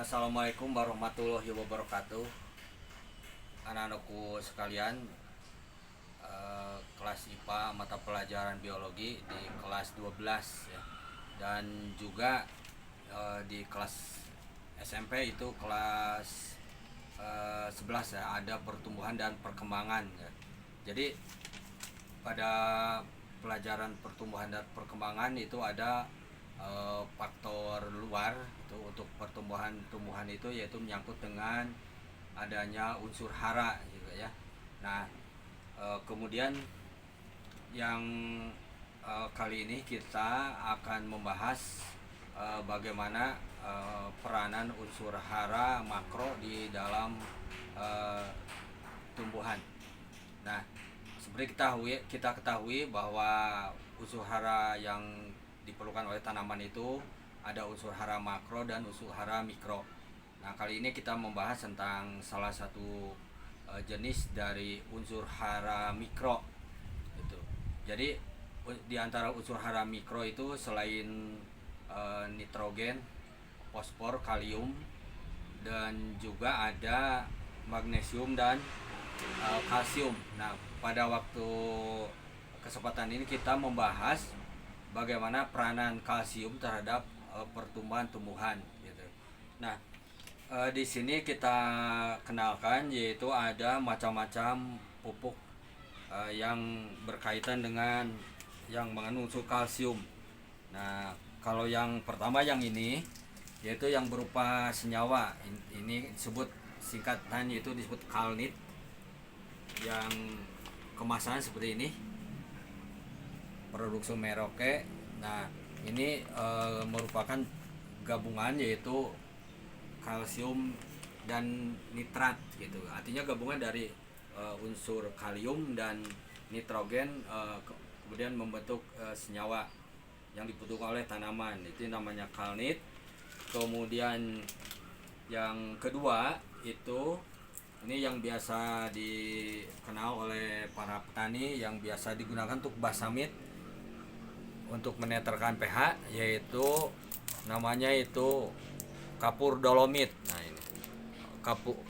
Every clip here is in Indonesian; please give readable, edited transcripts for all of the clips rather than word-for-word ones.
Assalamualaikum warahmatullahi wabarakatuh. Anak-anakku sekalian, kelas IPA mata pelajaran biologi di kelas 12 ya. Dan juga di kelas SMP itu kelas 11 ya, ada pertumbuhan dan perkembangan ya. Jadi pada pelajaran pertumbuhan dan perkembangan itu ada faktor luar itu untuk pertumbuhan itu, yaitu menyangkut dengan adanya unsur hara gitu ya. Nah, kemudian yang kali ini kita akan membahas bagaimana peranan unsur hara makro di dalam tumbuhan. Nah, seperti kita ketahui bahwa unsur hara yang diperlukan oleh tanaman itu ada unsur hara makro dan unsur hara mikro. Nah, kali ini kita membahas tentang salah satu jenis dari unsur hara mikro itu. Jadi di antara unsur hara mikro itu selain nitrogen, fosfor, kalium, dan juga ada magnesium dan kalsium. Nah, pada waktu kesempatan ini kita membahas bagaimana peranan kalsium terhadap pertumbuhan tumbuhan gitu. Nah, di sini kita kenalkan yaitu ada macam-macam pupuk yang berkaitan dengan yang mengandung unsur kalsium. Nah, kalau yang pertama yang ini yaitu yang berupa senyawa. Ini disebut singkatan yaitu disebut kalnit, yang kemasan seperti ini, produksi Merauke. Nah, ini merupakan gabungan yaitu kalsium dan nitrat gitu. Artinya gabungan dari unsur kalium dan nitrogen, kemudian membentuk senyawa yang dibutuhkan oleh tanaman. Itu namanya kalnit. Kemudian yang kedua itu ini yang biasa dikenal oleh para petani, yang biasa digunakan untuk basamit untuk menetralkan pH, yaitu namanya itu kapur dolomit. Nah, ini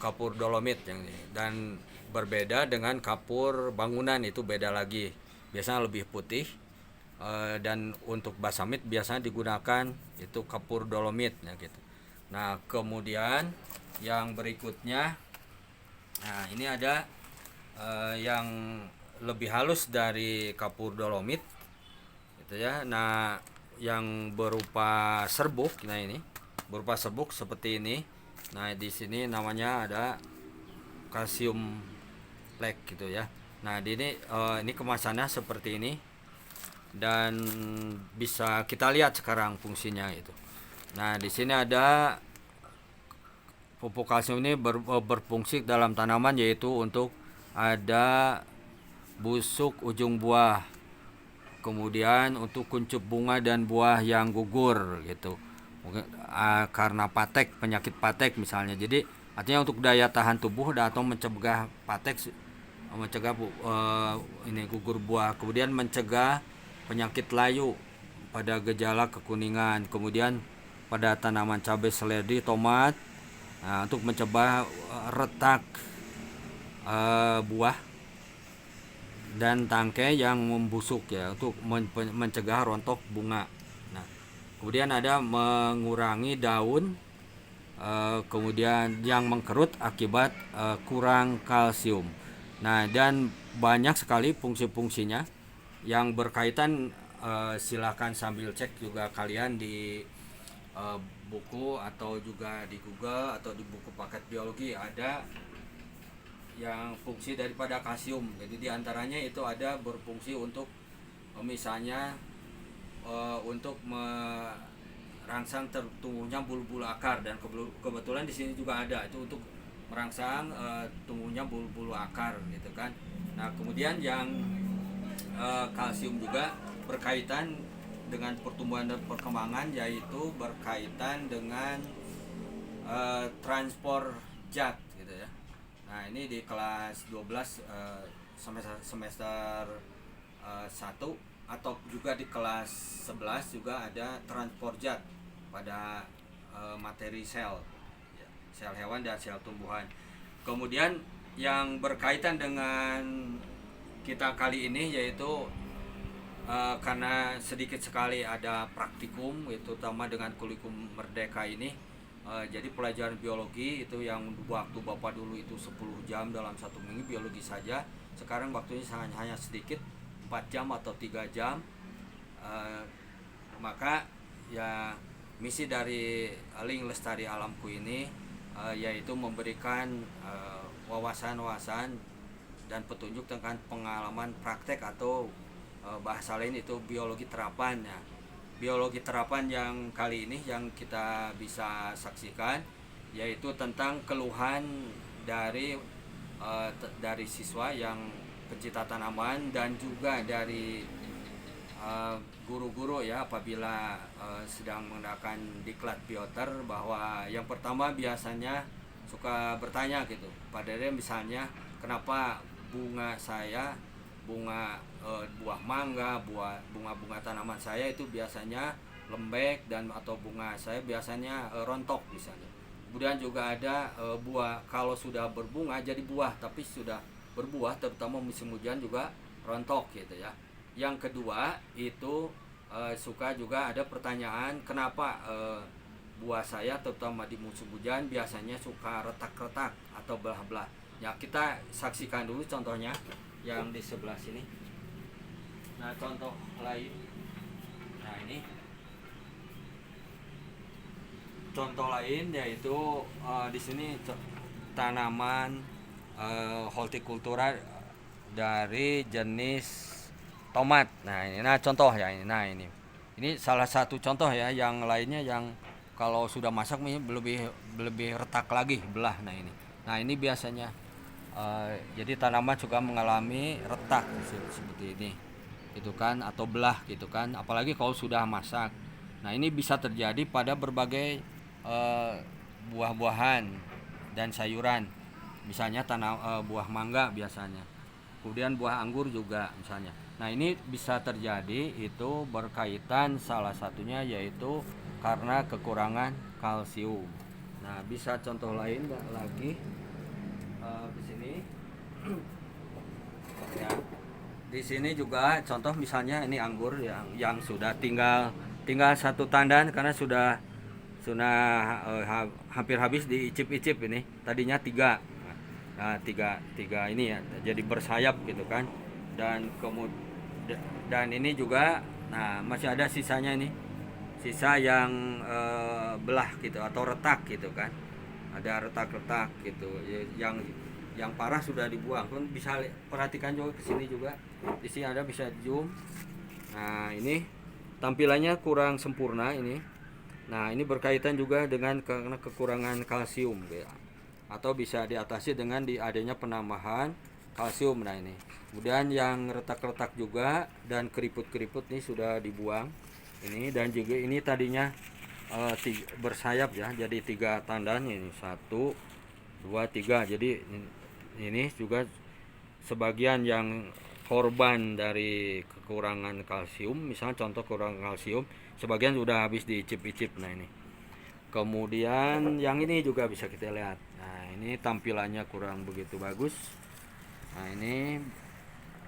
kapur dolomit yang ini, dan berbeda dengan kapur bangunan, itu beda lagi. Biasanya lebih putih, dan untuk basamit biasanya digunakan itu kapur dolomit ya gitu. Nah, kemudian yang berikutnya, nah ini ada yang lebih halus dari kapur dolomit gitu ya. Nah, yang berupa serbuk, nah ini berupa serbuk seperti ini. Nah, di sini namanya ada kalsium flake gitu ya. Nah, ini kemasannya seperti ini, dan bisa kita lihat sekarang fungsinya itu. Nah, di sini ada pupuk kalsium ini berfungsi dalam tanaman, yaitu untuk ada busuk ujung buah, kemudian untuk kuncup bunga dan buah yang gugur gitu, mungkin karena penyakit patek misalnya. Jadi artinya untuk daya tahan tubuh atau mencegah patek, mencegah ini gugur buah, kemudian mencegah penyakit layu pada gejala kekuningan, kemudian pada tanaman cabai, seledri, tomat, nah, untuk mencegah retak buah dan tangkai yang membusuk ya, untuk mencegah rontok bunga. Nah, kemudian ada mengurangi daun kemudian yang mengkerut akibat kurang kalsium. Nah, dan banyak sekali fungsi-fungsinya yang berkaitan. Silakan sambil cek juga kalian di buku atau juga di Google atau di buku paket biologi, ada yang fungsi daripada kalsium. Jadi diantaranya itu ada berfungsi untuk misalnya untuk merangsang tumbuhnya bulu-bulu akar, dan kebetulan di sini juga ada itu untuk merangsang tumbuhnya bulu-bulu akar gitu kan. Nah, kemudian yang kalsium juga berkaitan dengan pertumbuhan dan perkembangan, yaitu berkaitan dengan transport zat gitu ya. Nah, ini di kelas 12 semester 1 atau juga di kelas 11 juga ada transport zat pada materi sel. sel hewan dan sel tumbuhan. Kemudian yang berkaitan dengan kita kali ini yaitu karena sedikit sekali ada praktikum, itu terutama dengan kurikulum Merdeka ini. Jadi pelajaran biologi itu yang waktu Bapak dulu itu 10 jam dalam satu minggu biologi saja, sekarang waktunya hanya sedikit, 4 jam atau 3 jam. Maka ya misi dari Link Lestari Alamku ini yaitu memberikan wawasan-wawasan dan petunjuk tentang pengalaman praktek atau bahasa lain itu biologi terapan ya. Biologi terapan yang kali ini yang kita bisa saksikan yaitu tentang keluhan dari siswa yang pencinta tanaman dan juga dari guru-guru ya, apabila sedang menggunakan diklat bioter, bahwa yang pertama biasanya suka bertanya gitu pada dia, misalnya kenapa bunga saya, buah mangga, bunga tanaman saya itu biasanya lembek, dan atau bunga saya biasanya rontok misalnya. Kemudian juga ada buah, kalau sudah berbunga jadi buah, tapi sudah berbuah terutama musim hujan juga rontok gitu ya. Yang kedua itu suka juga ada pertanyaan kenapa buah saya terutama di musim hujan biasanya suka retak-retak atau belah-belah. Ya, kita saksikan dulu contohnya yang di sebelah sini. Nah, contoh lain. Nah, ini contoh lain yaitu di sini tanaman hortikultura dari jenis tomat. Nah, ini contoh ya ini. Nah, ini salah satu contoh ya, yang lainnya yang kalau sudah masak ini lebih retak lagi, belah. Nah, ini biasanya jadi tanaman juga mengalami retak seperti ini gitu kan, atau belah gitu kan, apalagi kalau sudah masak. Nah, ini bisa terjadi pada berbagai buah-buahan dan sayuran, misalnya buah mangga biasanya, kemudian buah anggur juga misalnya. Nah, ini bisa terjadi itu berkaitan, salah satunya yaitu karena kekurangan kalsium. Nah, bisa contoh lain lagi di sini. Ya, di sini juga contoh misalnya ini anggur yang sudah tinggal satu tandan karena sudah hampir habis diicip-icip. Ini tadinya 3. Nah, tiga ini ya jadi bersayap gitu kan, dan ini juga nah masih ada sisanya, ini sisa yang belah gitu atau retak gitu kan, ada retak-retak gitu yang parah sudah dibuang. Pun bisa perhatikan juga ke sini juga, di sini ada, bisa zoom. Nah, ini tampilannya kurang sempurna ini. Nah, ini berkaitan juga dengan karena kekurangan kalsium ya, atau bisa diatasi dengan adanya penambahan kalsium. Nah, ini kemudian yang retak-retak juga dan keriput-keriput ini sudah dibuang ini, dan juga ini tadinya bersayap ya, jadi 3 tandan ini, 1 2 3. Jadi ini juga sebagian yang korban dari kekurangan kalsium, misalnya contoh kekurangan kalsium, sebagian sudah habis diicip-icip. Nah, ini kemudian yang ini juga bisa kita lihat. Nah, ini tampilannya kurang begitu bagus. Nah, ini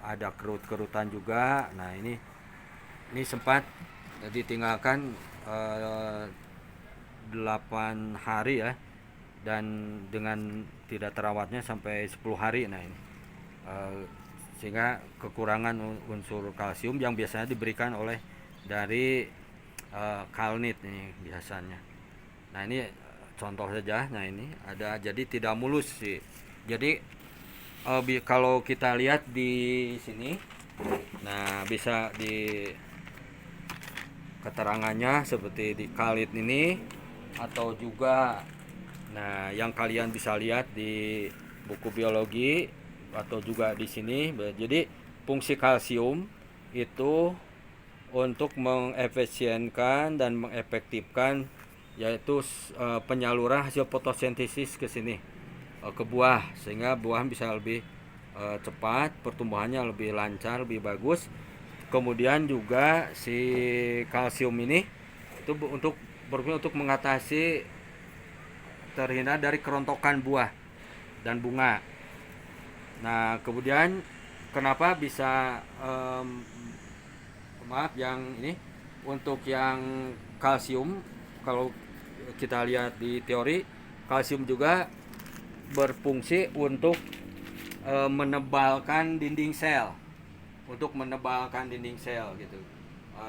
ada kerut-kerutan juga. Nah, ini sempat ditinggalkan 8 hari ya, dan dengan tidak terawatnya sampai 10 hari. Nah, ini sehingga kekurangan unsur kalsium yang biasanya diberikan oleh dari kalnit ini biasanya. Nah, ini contoh saja. Nah, ini ada, jadi tidak mulus sih. Jadi kalau kita lihat di sini, nah bisa di keterangannya seperti di kalit ini, atau juga nah yang kalian bisa lihat di buku biologi atau juga di sini. Jadi fungsi kalsium itu untuk mengefisienkan dan mengefektifkan yaitu penyaluran hasil fotosintesis ke sini, ke buah, sehingga buah bisa lebih cepat, pertumbuhannya lebih lancar, lebih bagus. Kemudian juga si kalsium ini itu untuk mengatasi terhindar dari kerontokan buah dan bunga. Nah, kemudian kenapa bisa maaf yang ini untuk yang kalsium, kalau kita lihat di teori, kalsium juga berfungsi untuk menebalkan dinding sel, gitu.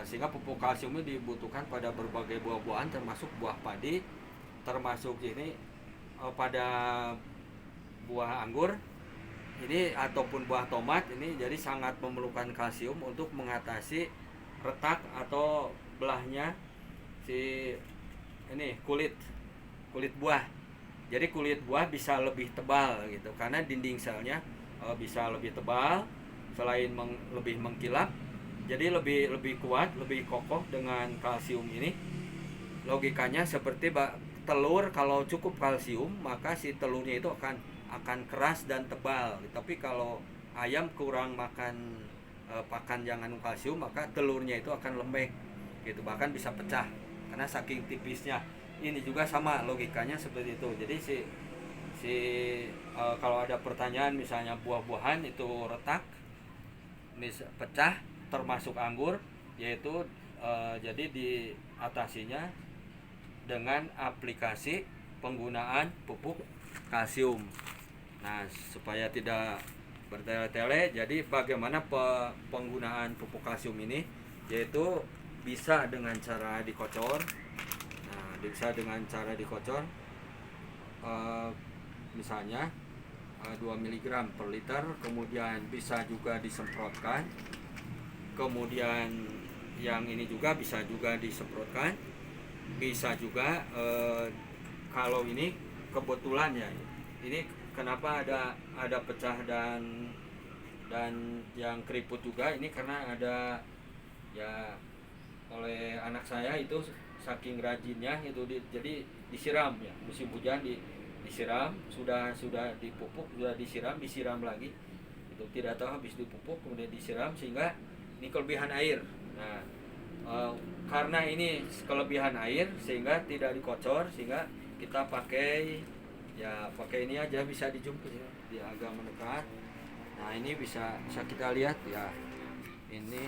Sehingga pupuk kalsium ini dibutuhkan pada berbagai buah-buahan, termasuk buah padi, termasuk ini pada buah anggur ini ataupun buah tomat ini, jadi sangat memerlukan kalsium untuk mengatasi retak atau belahnya si ini kulit buah. Jadi kulit buah bisa lebih tebal gitu karena dinding selnya bisa lebih tebal, selain lebih mengkilap, jadi lebih kuat, lebih kokoh dengan kalsium ini. Logikanya seperti telur, kalau cukup kalsium maka si telurnya itu akan keras dan tebal. Tapi kalau ayam kurang makan pakan yang anu kalsium, maka telurnya itu akan lembek gitu, bahkan bisa pecah karena saking tipisnya. Ini juga sama logikanya seperti itu. Jadi kalau ada pertanyaan misalnya buah-buahan itu retak, pecah, termasuk anggur, yaitu jadi diatasinya dengan aplikasi penggunaan pupuk kalsium. Nah, supaya tidak bertele-tele, jadi bagaimana penggunaan pupuk kalsium ini, yaitu bisa dengan cara dikocor. Nah, bisa dengan cara dikocor, misalnya 2 mg per liter, kemudian bisa juga disemprotkan, kemudian yang ini juga bisa juga disemprotkan, bisa juga kalau ini kebetulan ya, ini kenapa ada pecah dan yang keriput juga, ini karena ada ya oleh anak saya itu saking rajinnya itu jadi disiram ya, musim hujan disiram, sudah dipupuk, sudah disiram lagi itu, tidak tahu habis dipupuk kemudian disiram, sehingga ini kelebihan air. Nah, karena ini kelebihan air sehingga tidak dikocor, sehingga kita pakai ini aja, bisa dijumpai ya, dia agak mendekat. Nah, ini bisa kita lihat ya, ini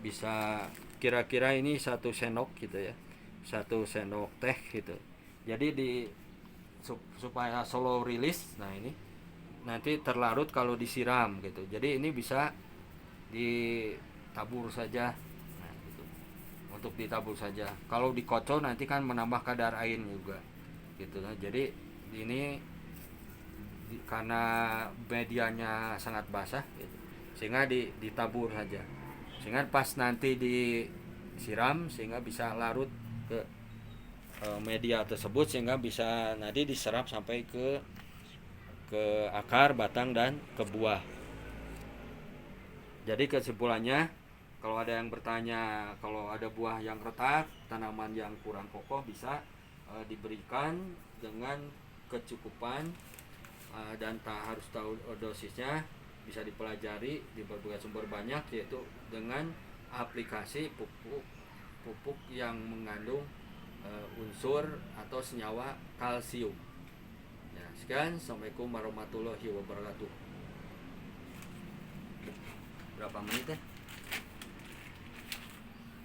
bisa kira-kira ini 1 sendok gitu ya, 1 sendok teh gitu. Jadi supaya slow release, nah ini nanti terlarut kalau disiram gitu. Jadi ini bisa ditabur saja, nah, gitu. Untuk ditabur saja. Kalau dikocor nanti kan menambah kadar airnya juga gitu. Nah, jadi ini karena medianya sangat basah gitu, sehingga ditabur saja, sehingga pas nanti disiram sehingga bisa larut ke media tersebut, sehingga bisa nanti diserap sampai ke akar, batang, dan ke buah. Jadi kesimpulannya, kalau ada yang bertanya, kalau ada buah yang retak, tanaman yang kurang kokoh, bisa diberikan dengan kecukupan dan tak harus tahu dosisnya, bisa dipelajari di berbagai sumber banyak, yaitu dengan aplikasi pupuk yang mengandung unsur atau senyawa kalsium. Ya, sekian. Assalamualaikum warahmatullahi wabarakatuh. Berapa menit ya?